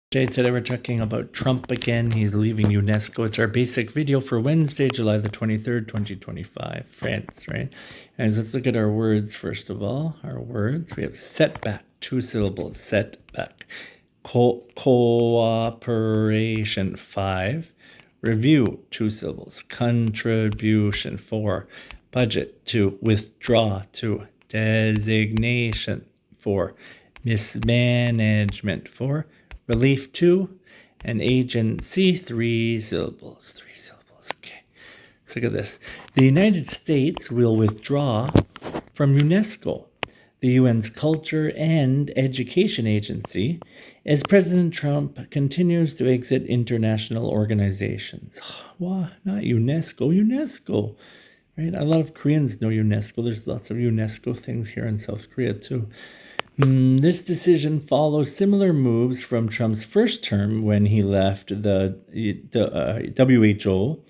Today we're talking about Trump again. He's leaving UNESCO. It's our basic video for Wednesday, July the 23rd, 2025, France, right? And let's look at our words first of all. Our words, we have setback, 2 syllables, setback. Cooperation, 5. Review, 2 syllables. Contribution, 4. Budget, 2. Withdraw, 2. Designation, 4. Mismanagement, 4. Relief, 2. And agency, 3 syllables. 3 syllables. Okay. Let's look at this. The United States will withdraw from UNESCO, the UN's culture and education agency, as President Trump continues to exit international organizations. Well, not UNESCO, UNESCO. Right? A lot of Koreans know UNESCO. There's lots of UNESCO things here in South Korea too. This decision follows similar moves from Trump's first term when he left the WHO,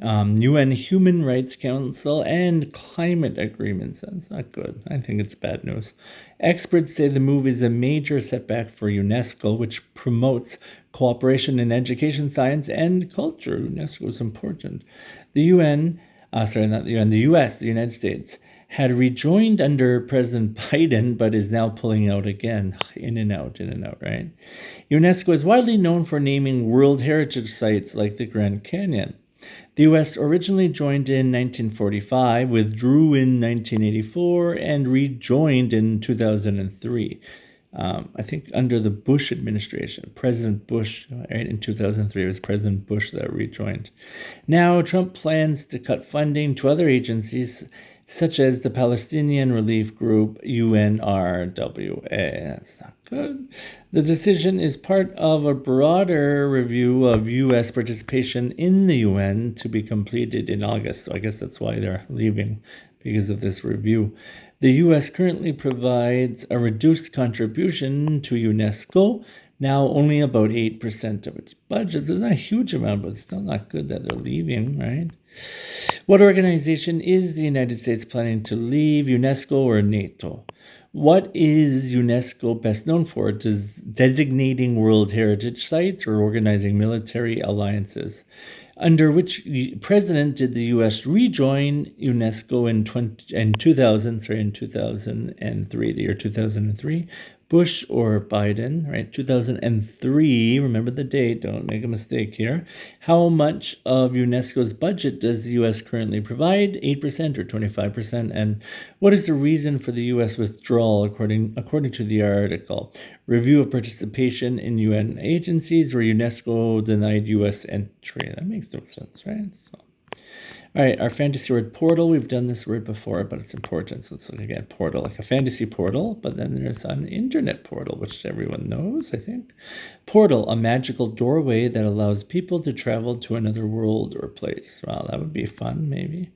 UN Human Rights Council, and climate agreements. That's not good. I think it's bad news. Experts say the move is a major setback for UNESCO, which promotes cooperation in education, science, and culture. UNESCO is important. The US, the United States, had rejoined under President Biden, but is now pulling out again. In and out, right? UNESCO is widely known for naming World Heritage sites like the Grand Canyon. The US originally joined in 1945, withdrew in 1984, and rejoined in 2003. I think under the Bush administration, President Bush, right, in 2003, it was President Bush that rejoined. Now, Trump plans to cut funding to other agencies, such as the Palestinian relief group UNRWA. That's not good. The decision is part of a broader review of U.S. participation in the UN to be completed in August. So I guess that's why they're leaving, because of this review. The U.S. currently provides a reduced contribution to UNESCO, now only about 8% of its budget. So it's not a huge amount, but it's still not good that they're leaving, right? What organization is the United States planning to leave, UNESCO or NATO? What is UNESCO best known for? Designating World Heritage sites or organizing military alliances? Under which president did the U.S. rejoin UNESCO in 2003, the year 2003? Bush or Biden, right? 2003, remember the date, don't make a mistake here. How much of UNESCO's budget does the U.S. currently provide? 8% or 25%? And what is the reason for the U.S. withdrawal according to the article? Review of participation in UN agencies where UNESCO denied U.S. entry. That makes no sense, right? All right, our fantasy word portal. We've done this word before, but it's important. So let's look again. Portal, like a fantasy portal, but then there's an internet portal, which everyone knows, I think. Portal, a magical doorway that allows people to travel to another world or place. Wow, that would be fun, maybe.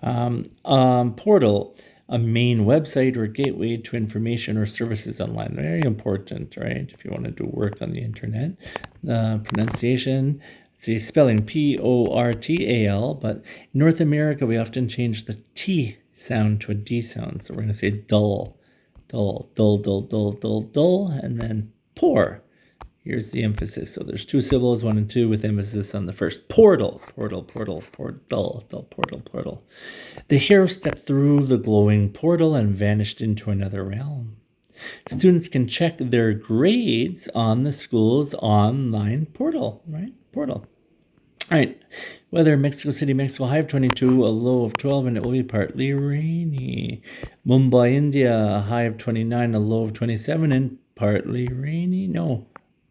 Portal, a main website or gateway to information or services online. Very important, right? If you want to do work on the internet. Pronunciation. See, spelling Portal, but in North America, we often change the T sound to a D sound. So we're going to say dull, dull, dull, dull, dull, dull, dull, and then pour. Here's the emphasis. So there's 2 syllables, 1 and 2, with emphasis on the first. Portal, portal, portal, portal, dull, portal, portal. The hero stepped through the glowing portal and vanished into another realm. Students can check their grades on the school's online portal, right? Portal. All right. Weather, Mexico City, Mexico, high of 22, a low of 12, and it will be partly rainy. Mumbai, India, a high of 29, a low of 27, and partly rainy. No,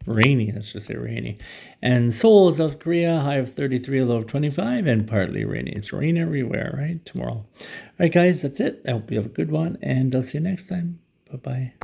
rainy. Let's just say rainy. And Seoul, South Korea, high of 33, a low of 25, and partly rainy. It's rain everywhere, right? Tomorrow. All right, guys, that's it. I hope you have a good one, and I'll see you next time. Bye-bye.